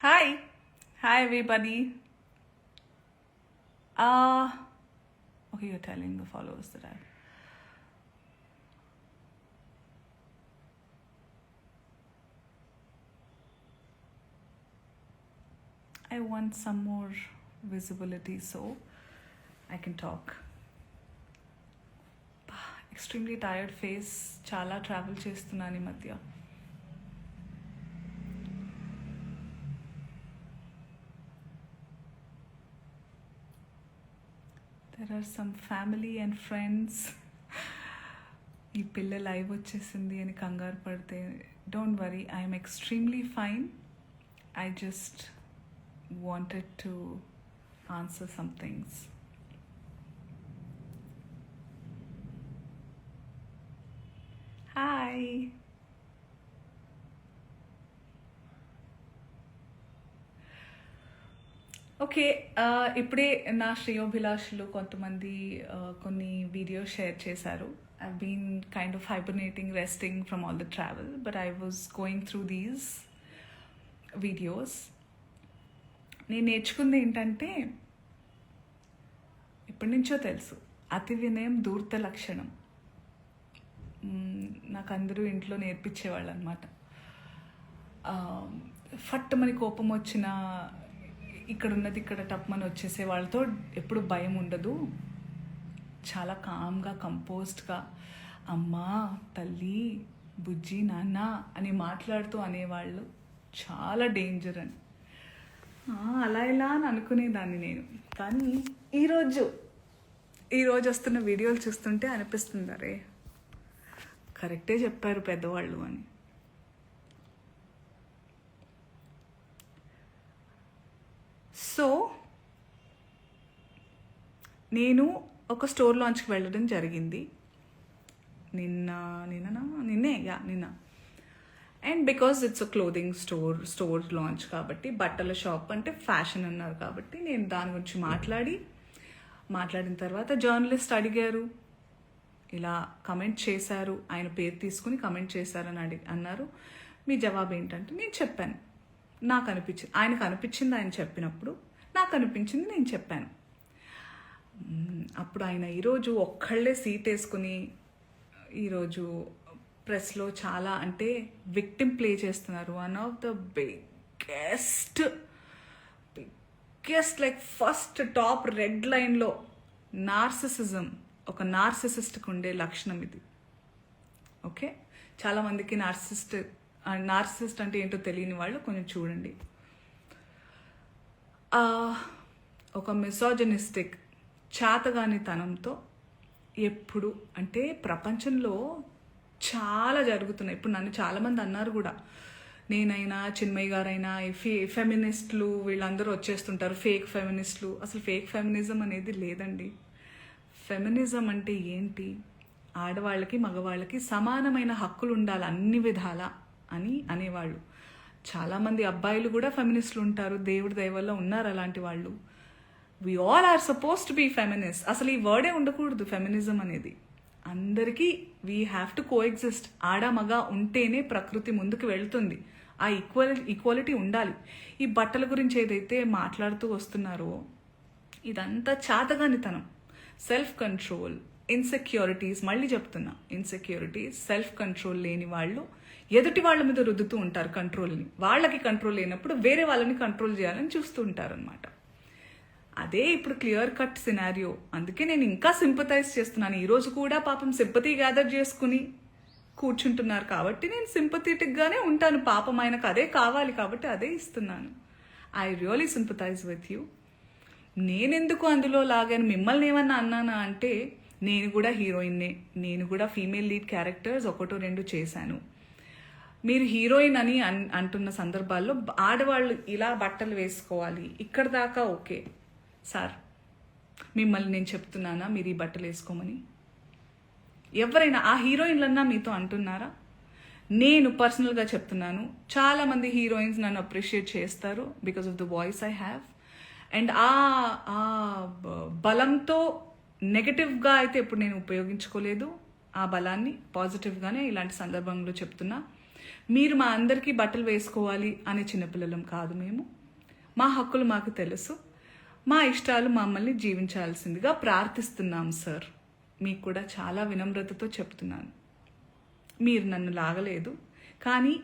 Hi. Hi, everybody. Uh, okay, you're telling the followers that I want some more visibility so I can talk. Extremely tired face. Chala travel చేస్తున్నాను ఈ మధ్య. There are some family and friends. ఈ పిల్ల live వచ్చేసింది అని కంగారు పడితే don't worry, I'm extremely fine. I just wanted to answer some things. Hi. Okay, ఇప్పుడే నా శ్రేయోభిలాషులు కొంతమంది కొన్ని వీడియోస్ షేర్ చేశారు. I been kind of hibernating, resting from all the travel, but I was going through these videos. నేను నేర్చుకుంది ఏంటంటే, ఎప్పటి నుంచో తెలుసు, అతి వినయం ధూర్త లక్షణం. నాకు అందరూ ఇంట్లో నేర్పించేవాళ్ళు అనమాట. ఫట్టుమని కోపం వచ్చిన ఇక్కడ ఉన్నది ఇక్కడ టప్మని వచ్చేసే వాళ్ళతో ఎప్పుడు భయం ఉండదు. చాలా కామ్గా, కంపోజ్డ్గా అమ్మా, తల్లి, బుజ్జి, నాన్న అని మాట్లాడుతూ అనేవాళ్ళు చాలా డేంజర్ అని. అలా ఇలా అని అనుకునేదాన్ని నేను. కానీ ఈరోజు వస్తున్న వీడియోలు చూస్తుంటే అనిపిస్తుంది, అరే కరెక్టే చెప్పారు పెద్దవాళ్ళు అని. సో నేను ఒక స్టోర్ లాంచ్కి వెళ్ళడం జరిగింది నిన్న. And because it's a clothing store launch కాబట్టి, బట్టల షాప్ అంటే ఫ్యాషన్ అన్నారు కాబట్టి, నేను దాని గురించి మాట్లాడిన తర్వాత జర్నలిస్ట్ అడిగారు, ఇలా కమెంట్ చేశారు, ఆయన పేరు తీసుకుని కమెంట్ చేశారని అన్నారు, మీ జవాబు ఏంటంటే నేను చెప్పాను. నాకు అనిపించింది, ఆయనకు అనిపించింది ఆయన చెప్పినప్పుడు, నాకు అనిపించింది నేను చెప్పాను. అప్పుడు ఆయన ఈరోజు ఒక్కళ్ళే సీట్ వేసుకుని ఈరోజు ప్రెస్లో చాలా అంటే విక్టిమ్ ప్లే చేస్తున్నారు. One of the biggest like first top red లైన్లో నార్సిసిజం, ఒక నార్సిసిస్ట్కి ఉండే లక్షణం ఇది. ఓకే, చాలామందికి నార్సిసిస్ట్ అంటే ఏంటో తెలియని వాళ్ళు కొంచెం చూడండి. ఒక మిసోజనిస్టిక్ చాతగానితనంతో ఎప్పుడు అంటే ప్రపంచంలో చాలా జరుగుతున్నాయి. ఇప్పుడు నన్ను చాలామంది అన్నారు కూడా, నేనైనా చిన్మయ్య గారైనా ఫెమినిస్టులు వీళ్ళందరూ వచ్చేస్తుంటారు, ఫేక్ ఫెమినిస్టులు. అసలు ఫేక్ ఫెమినిజం అనేది లేదండి. ఫెమినిజం అంటే ఏంటి? ఆడవాళ్ళకి మగవాళ్ళకి సమానమైన హక్కులు ఉండాలి అన్ని విధాల అని అనేవాళ్ళు. చాలామంది అబ్బాయిలు కూడా ఫెమినిస్టులు ఉంటారు, దేవుడి దయ వల్ల ఉన్నారు అలాంటి వాళ్ళు. We all are suppose to be feminist. అసలు ఈ వర్డే ఉండకూడదు ఫెమినిజం అనేది. అందరికీ వీ హ్యావ్ టు కోఎగ్జిస్ట్. ఆడ మగ ఉంటేనే ప్రకృతి ముందుకు వెళ్తుంది. ఆ ఈక్వాలిటీ ఉండాలి. ఈ బట్టల గురించి ఏదైతే మాట్లాడుతూ వస్తున్నారో ఇదంతా చాతగానితనం, సెల్ఫ్ కంట్రోల్, ఇన్సెక్యూరిటీస్. మళ్ళీ చెప్తున్నా, ఇన్సెక్యూరిటీస్, సెల్ఫ్ కంట్రోల్ లేని వాళ్ళు ఎదుటి వాళ్ళ మీద రుద్దుతూ ఉంటారు కంట్రోల్ని. వాళ్ళకి కంట్రోల్ లేనప్పుడు వేరే వాళ్ళని కంట్రోల్ చేయాలని చూస్తూ ఉంటారు అనమాట. అదే ఇప్పుడు క్లియర్ కట్ సినారియో. అందుకే నేను ఇంకా సింపథైజ్ చేస్తున్నాను. ఈరోజు కూడా పాపం సింపతి గ్యాదర్ చేసుకుని కూర్చుంటున్నారు కాబట్టి నేను సింపథెటిక్గానే ఉంటాను. పాపం ఆయనకు అదే కావాలి కాబట్టి అదే ఇస్తున్నాను. I really sympathise with you. నేనెందుకు అందులో లాగాను, మిమ్మల్ని ఏమన్నా అన్నానా అంటే, నేను కూడా హీరోయిన్నే, నేను కూడా ఫీమేల్ లీడ్ క్యారెక్టర్స్ 1-2 చేశాను. మీరు హీరోయిన్ అని అంటున్న సందర్భాల్లో ఆడవాళ్ళు ఇలా బట్టలు వేసుకోవాలి, ఇక్కడ దాకా ఓకే సార్. మిమ్మల్ని నేను చెప్తున్నానా మీరు ఈ బట్టలు వేసుకోమని? ఎవరైనా ఆ హీరోయిన్లన్నా మీతో అంటున్నారా? నేను పర్సనల్గా చెప్తున్నాను, చాలామంది హీరోయిన్స్ నన్ను అప్రిషియేట్ చేస్తారు because of the voice I have. And ఆ బలంతో నెగటివ్గా అయితే ఎప్పుడు నేను ఉపయోగించుకోలేదు. ఆ బలాన్ని పాజిటివ్గానే ఇలాంటి సందర్భంలో చెప్తున్నా. మీరు మా అందరికీ బట్టలు వేసుకోవాలి అనే చిన్నపిల్లలం కాదు మేము. మా హక్కులు మాకు తెలుసు, మా ఇష్టాలు మమ్మల్ని జీవించాల్సిందిగా ప్రార్థిస్తున్నాం సార్. మీకు కూడా చాలా వినమ్రతతో చెప్తున్నాను. మీరు నన్ను లాగలేదు, కానీ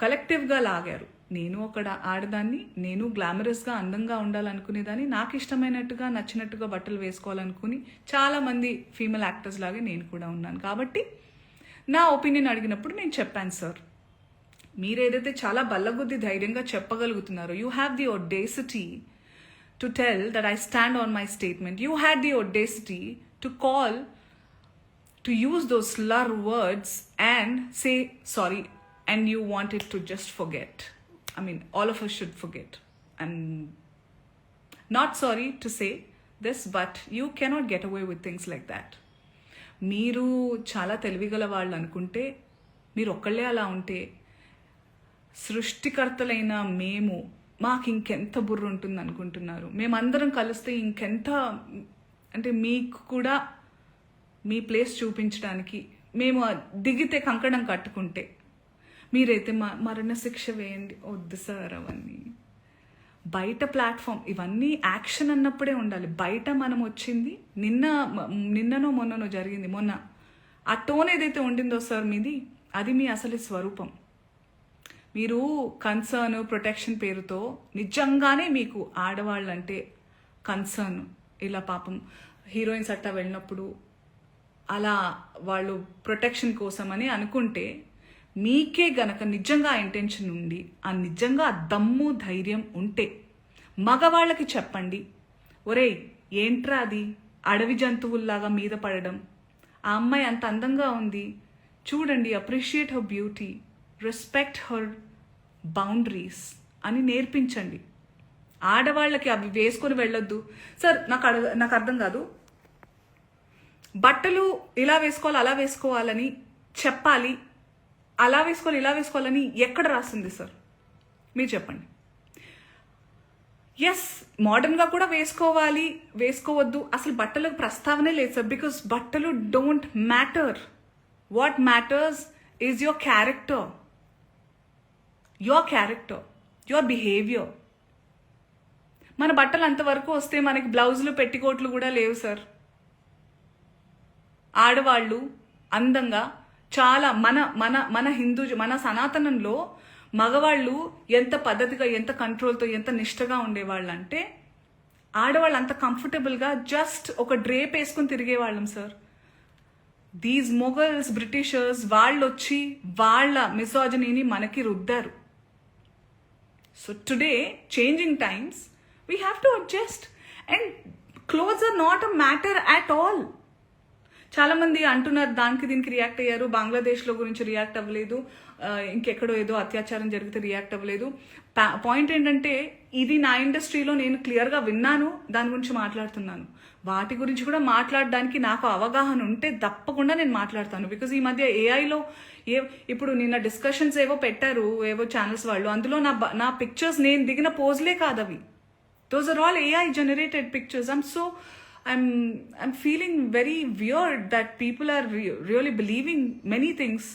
కలెక్టివ్గా లాగారు. నేను ఒక ఆడదాన్ని, నేను గ్లామరస్గా అందంగా ఉండాలనుకునేదాన్ని, నాకు ఇష్టమైనట్టుగా నచ్చినట్టుగా బట్టలు వేసుకోవాలనుకుని చాలామంది ఫీమేల్ యాక్టర్స్ లాగే నేను కూడా ఉన్నాను. కాబట్టి నా ఒపీనియన్ అడిగినప్పుడు నేను చెప్పాను సార్. మీరేదైతే చాలా బల్లగుద్ది ధైర్యంగా చెప్పగలుగుతున్నారో, you have the audacity to tell that I stand on my statement. You had the audacity to call, to use those slur words and say sorry, and you want it to just forget. I mean, all of us should forget. I'm not sorry to say this, but you cannot get away with things like that. మీరు చాలా తెలివిగల వాళ్ళు అనుకుంటే, మీరు ఒక్కళ్ళే అలా ఉంటే, సృష్టికర్తలైన మేము మాకు ఇంకెంత బుర్ర ఉంటుంది అనుకుంటున్నారు? మేమందరం కలిస్తే ఇంకెంత, అంటే మీకు కూడా మీ ప్లేస్ చూపించడానికి మేము దిగితే కంకణం కట్టుకుంటే, మీరైతే మరణశిక్ష వేయండి. వద్దు సార్ అవన్నీ. బయట ప్లాట్ఫామ్ ఇవన్నీ యాక్షన్ అన్నప్పుడే ఉండాలి. బయట మనం వచ్చింది నిన్ననో మొన్ననో జరిగింది. మొన్న ఆ టోన్ ఏదైతే ఉండిందో సార్ మీది, అది మీ అసలు స్వరూపం. మీరు కన్సర్న్, ప్రొటెక్షన్ పేరుతో నిజంగానే మీకు ఆడవాళ్ళంటే కన్సర్న్, ఇలా పాపం హీరోయిన్స్ అట్టా వెళ్ళినప్పుడు అలా వాళ్ళు ప్రొటెక్షన్ కోసమని అనుకుంటే, మీకే గనక నిజంగా ఇంటెన్షన్ ఉండి, నిజంగా దమ్ము ధైర్యం ఉంటే మగవాళ్ళకి చెప్పండి, ఒరేయ్ ఏంట్రా అది అడవి జంతువుల్లాగా మీద పడడం, ఆ అమ్మాయి అంత అందంగా ఉంది చూడండి, appreciate her beauty, respect her boundaries అని నేర్పించండి. ఆడవాళ్ళకి అవి వేసుకొని వెళ్ళొద్దు సార్. నాకు అర్థం కాదు, బట్టలు ఇలా వేసుకోవాలి అలా వేసుకోవాలని చెప్పాలి, అలా వేసుకోవాలి ఇలా వేసుకోవాలని ఎక్కడ రాస్తుంది సార్? మీరు చెప్పండి. ఎస్, మోడర్న్గా కూడా వేసుకోవాలి, వేసుకోవద్దు, అసలు బట్టలకు ప్రస్తావనే లేదు సార్. బికాస్ బట్టలు don't matter. What matters is your character, your behaviour. మన బట్టలు అంతవరకు వస్తే మనకి బ్లౌజులు పెట్టికోట్లు కూడా లేవు సార్. ఆడవాళ్ళు అందంగా చాలా మన మన సనాతనంలో మగవాళ్ళు ఎంత పద్ధతిగా, ఎంత కంట్రోల్తో, ఎంత నిష్టగా ఉండేవాళ్ళు అంటే, ఆడవాళ్ళు అంత కంఫర్టబుల్గా జస్ట్ ఒక డ్రేప్ వేసుకుని తిరిగేవాళ్ళం సార్. దీస్ మొఘల్స్, బ్రిటిషర్స్ వాళ్ళు వచ్చి వాళ్ళ మిసోజనీని మనకి రుద్దారు. So today changing times, we have to adjust, and clothes are not a matter at all. చాలామంది అంటున్నారు దానికి దీనికి రియాక్ట్ అయ్యారు, బంగ్లాదేశ్లో గురించి రియాక్ట్ అవ్వలేదు, ఇంకెక్కడో ఏదో అత్యాచారం జరిగితే రియాక్ట్ అవ్వలేదు. పాయింట్ ఏంటంటే, ఇది నా ఇండస్ట్రీలో నేను క్లియర్గా విన్నాను, దాని గురించి మాట్లాడుతున్నాను. వాటి గురించి కూడా మాట్లాడడానికి నాకు అవగాహన ఉంటే తప్పకుండా నేను మాట్లాడతాను. బికాజ్ ఈ మధ్య ఏఐలో ఇప్పుడు నిన్న డిస్కషన్స్ ఏవో పెట్టారు ఏవో ఛానల్స్ వాళ్ళు, అందులో నా పిక్చర్స్ నేను దిగిన పోజ్లే కాదు అవి. Those are all AI generated pictures. I'm feeling very weird that people are really believing many things.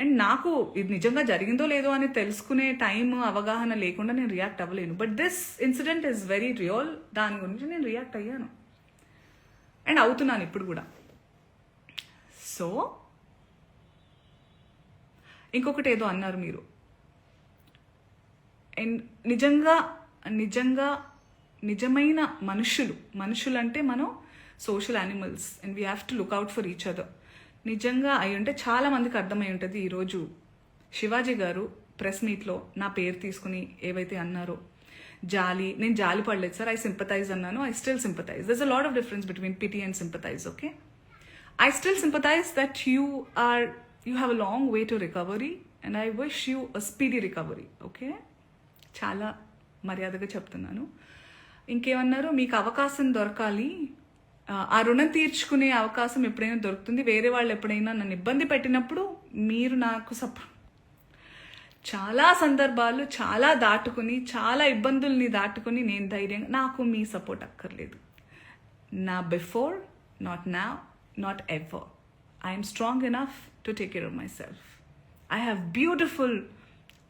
And నాకు ఇది నిజంగా జరిగిందో లేదో అని తెలుసుకునే టైం, అవగాహన లేకుండా నేను రియాక్ట్ అవ్వలేను. But this incident is very real. దాని గురించి నేను రియాక్ట్ అయ్యాను అండ్ అవుతున్నాను ఇప్పుడు కూడా. సో ఇంకొకటి ఏదో అన్నారు మీరు, అండ్ నిజమైన మనుషులు అంటే మనం social animals and we have to look out for each other. నిజంగా అయి ఉంటే చాలా మందికి అర్థమై ఉంటుంది. ఈరోజు శివాజీ గారు ప్రెస్ మీట్లో నా పేరు తీసుకుని ఏవైతే అన్నారో, నేను జాలి పడలేదు సార్, ఐ సింపథైజ్ అన్నాను. I still sympathise. దర్స్ a lot of difference between pity and sympathise. Okay, I still sympathise that you have a long way to recovery and I wish you a speedy recovery. Okay, చాలా మర్యాదగా చెప్తున్నాను. ఇంకేమన్నారు, మీకు అవకాశం దొరకాలి, ఆ రుణం తీర్చుకునే అవకాశం ఎప్పుడైనా దొరుకుతుంది, వేరే వాళ్ళు ఎప్పుడైనా నన్ను ఇబ్బంది పెట్టినప్పుడు మీరు నాకు చాలా సందర్భాలు చాలా దాటుకుని, చాలా ఇబ్బందుల్ని దాటుకుని నేను ధైర్యంగా, నాకు మీ సపోర్ట్ అక్కర్లేదు. నా before, not now, not ever. I'm strong enough to take care of my self. I have beautiful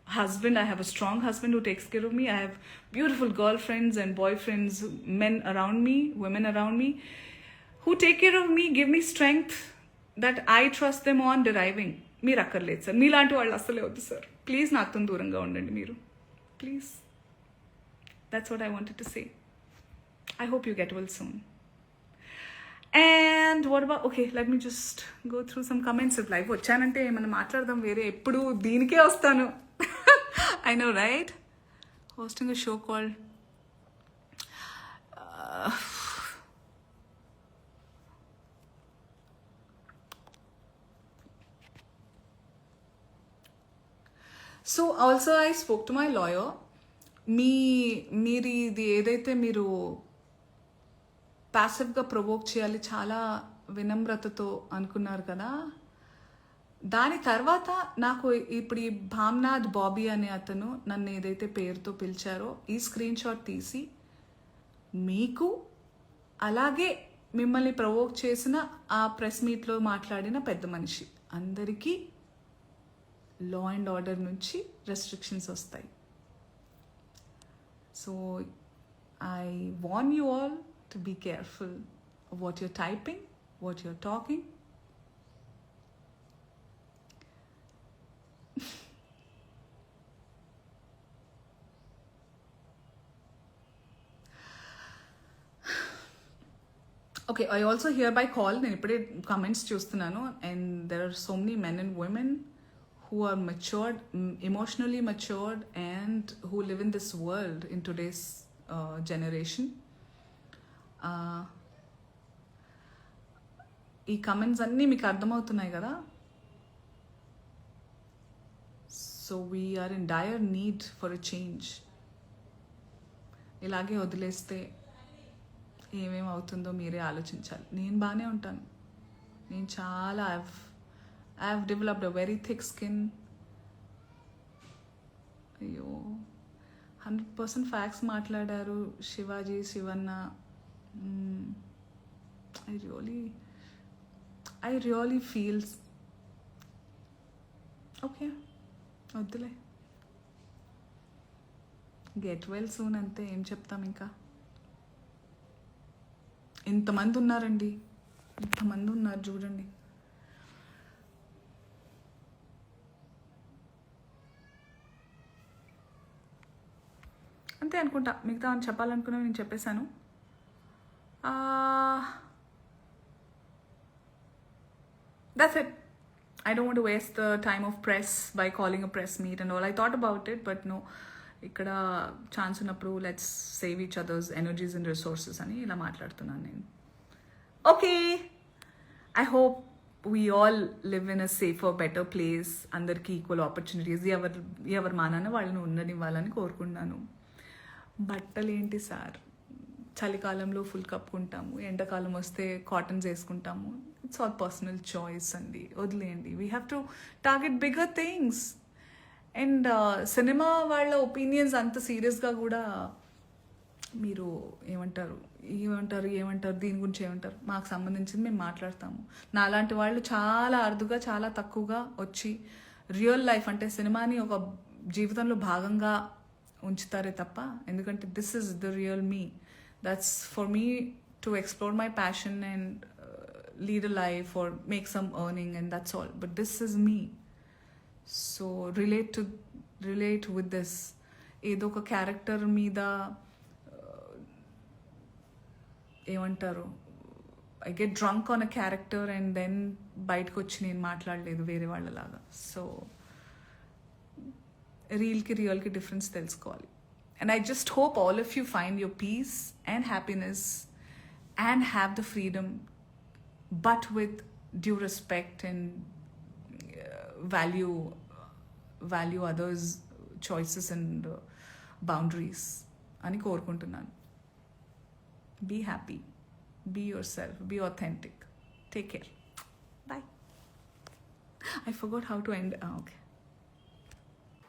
husband. I have a strong husband who takes care of me. I have beautiful girlfriends and boyfriends, men around me, women around me, who take care of me, give me strength that I trust them on deriving. మీరు అక్కర్లేదు sir, మీలాంటి వాళ్ళు అస్సలే వద్దు sir. Please నాతో దూరంగా ఉండండి మీరు, please. That's what I wanted to say. I hope you get well soon. And what about, okay, let me just go through some comments. If live వచ్చానంటే ఏమన్నా మాట్లాడదాం, వేరే ఎప్పుడు దీనికే వస్తాను. I know, right? Hosting a show called so also I spoke to my lawyer. మీరు ఇది ఏదైతే మీరు ప్యాసివ్గా ప్రొవోక్ చేయాలి చాలా వినమ్రతతో అనుకున్నారు కదా, దాని తర్వాత నాకు ఇప్పుడు ఈ భామ్నాథ్ బాబీ అనే అతను నన్ను ఏదైతే పేరుతో పిలిచారో ఈ స్క్రీన్ షాట్ తీసి మీకు అలాగే మిమ్మల్ని ప్రొవోక్ చేసిన ఆ ప్రెస్ మీట్లో మాట్లాడిన పెద్ద మనిషి అందరికీ లా అండ్ ఆర్డర్ నుంచి రెస్ట్రిక్షన్స్ వస్తాయి. So I warn you all to be careful of what you're typing, what you're talking. Okay, I also hereby call, నేను ఇప్పుడే comments చూస్తున్నాను, and there are so many men and women who are matured, emotionally matured, and who live in this world in today's generation. ఈ comments అన్నీ మీకు అర్థమవుతున్నాయి కదా. So we are in dire need for a change. ఇలాగే వదిలేస్తే ఏమేమి అవుతుందో మీరే ఆలోచించాలి. నేను బాగానే ఉంటాను, నేను చాలా I have developed a very thick skin. అయ్యో 100% ఫ్యాక్ట్స్ మాట్లాడారు Shivaji, Shivanna. I really feels okay, వద్దులే, గెట్ వెల్ సూన్ అంతే. ఏం చెప్తాం ఇంకా. ఇంతమంది ఉన్నారండి, ఇంతమంది ఉన్నారు చూడండి. అంతే అనుకుంటా, మిగతా అని చెప్పాలనుకున్నవి నేను చెప్పేశాను. That's it. I don't want to waste the time of press by calling a press meet and all. I thought about it, but no, ఇక్కడ ఛాన్స్ ఉన్నప్పుడు let's save each others energies and resources అని ఇలా మాట్లాడుతున్నాను నేను. Okay, I hope we all live in a safer better place. అందరికీ equal opportunities ఎవరి మానాన వాళ్ళని ఉండనివ్వాలని కోరుకున్నాను. బట్టలు ఏంటి సార్, చలికాలంలో ఫుల్ కప్పుకుంటాము, ఎండాకాలం వస్తే కాటన్స్ వేసుకుంటాము. ఇట్స్ ఆల్ పర్సనల్ చాయిస్ అండి, వదిలేయండి. We have to target bigger things. And cinema వాళ్ళ ఒపీనియన్స్ అంత సీరియస్గా కూడా మీరు ఏమంటారు దీని గురించి ఏమంటారు, మాకు సంబంధించింది మేము మాట్లాడతాము. నాలాంటి వాళ్ళు చాలా అరుదుగా, చాలా తక్కువగా వచ్చి రియల్ లైఫ్ అంటే సినిమాని ఒక జీవితంలో భాగంగా ఉంచుతారే తప్ప, ఎందుకంటే this is the real me. That's for me to explore my passion and lead a life or make some earning, and that's all. But this is me. So relate with this. ఏదో ఒక character మీద ఏమంటారు, I get drunk on a character and then బయటకు వచ్చి నేను మాట్లాడలేదు వేరే వాళ్ళలాగా. సో రియల్కి డిఫరెన్స్ తెలుసుకోవాలి. And I just hope all of you find your peace and happiness and have the freedom, but with due respect and value others' choices and boundaries. Ani korukuntunnanu. Be happy, be yourself, be authentic. Take care. Bye. I forgot how to end. Okay.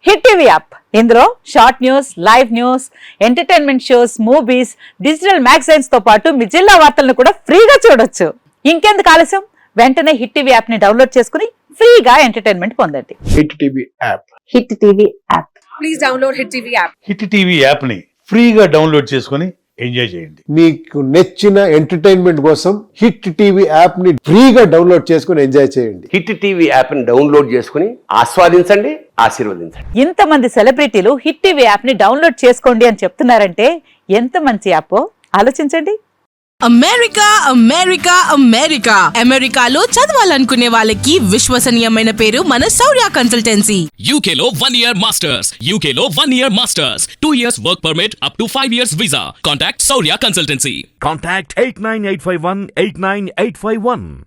Hit TV app, ఇందులో short news, live news, entertainment shows, movies, digital magazines తో పాటు మీ జిల్లా వార్తలను కూడా ఫ్రీగా చూడొచ్చు. ఇంకెందుకు ఆలస్యం, వెంటనే హిట్ టీవీ యాప్ ని డౌన్లోడ్ చేసుకుని ఫ్రీగా ఎంటర్టైన్మెంట్ పొందండి. Hit TV app. Hit TV app. Please download Hit TV app. Hit TV యాప్ని ఫ్రీగా డౌన్లోడ్ చేసుకొని ఎంజాయ్ చేయండి. మీకు నచ్చిన ఎంటర్టైన్మెంట్ కోసం హిట్ టీవీ యాప్ ని ఫ్రీగా డౌన్లోడ్ చేసుకుని ఎంజాయ్ చేయండి. హిట్ టీవీ యాప్ని డౌన్లోడ్ చేసుకుని ఆస్వాదించండి, ఆశీర్వదించండి. ఇంతమంది సెలబ్రిటీలు హిట్ టీవీ యాప్ ని డౌన్లోడ్ చేసుకోండి అని చెప్తున్నారంటే ఎంత మంచి యాప్ ఆలోచించండి. అమెరికా అమెరికా అమెరికా అమెరికాలో చదవాలనుకునే వాళ్ళకి విశ్వసనీయమైన పేరు మన శౌర్య consultancy. UK Law 1 Year Masters. UK Law 1 Year Masters. 2 years work permit up to 5 years visa. Contact Saurya Consultancy. Contact 89851 89851.